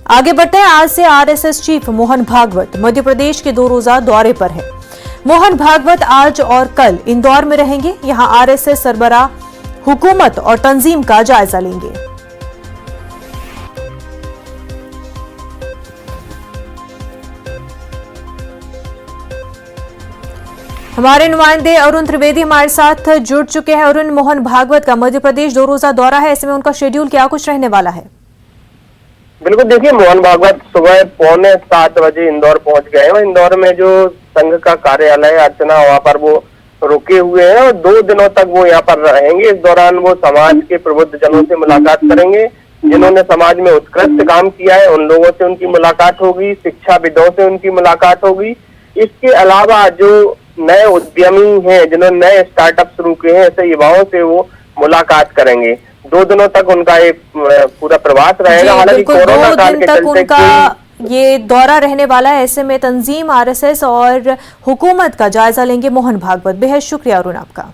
आगे बढ़ते हैं। आज से आरएसएस चीफ मोहन भागवत मध्य प्रदेश के 2 रोजा दौरे पर है। मोहन भागवत आज और कल इंदौर में रहेंगे। यहां आरएसएस सरबराह हुकूमत और तंजीम का जायजा लेंगे। हमारे नुमाइंदे अरुण त्रिवेदी हमारे साथ जुड़ चुके हैं। अरुण, मोहन भागवत का मध्य प्रदेश 2 रोजा दौरा है, ऐसे में उनका शेड्यूल क्या कुछ रहने वाला है? बिल्कुल, देखिए मोहन भागवत सुबह 6:45 बजे इंदौर पहुंच गए हैं और इंदौर में जो संघ का कार्यालय अर्चना वहां पर वो रुके हुए हैं और 2 दिनों तक वो यहाँ पर रहेंगे। इस दौरान वो समाज के प्रबुद्ध जनों से मुलाकात करेंगे, जिन्होंने समाज में उत्कृष्ट काम किया है उन लोगों से उनकी मुलाकात होगी, शिक्षाविदों से उनकी मुलाकात होगी। इसके अलावा जो नए उद्यमी हैं, जिन्होंने नए स्टार्टअप शुरू किए हैं, ऐसे युवाओं से वो मुलाकात करेंगे। 2 दिनों तक उनका एक पूरा प्रवास रहेगा। हालांकि कोरोना काल के चलते ये दौरा रहने वाला है, ऐसे में तंजीम, आरएसएस और हुकूमत का जायजा लेंगे मोहन भागवत। बेहद शुक्रिया अरुण आपका।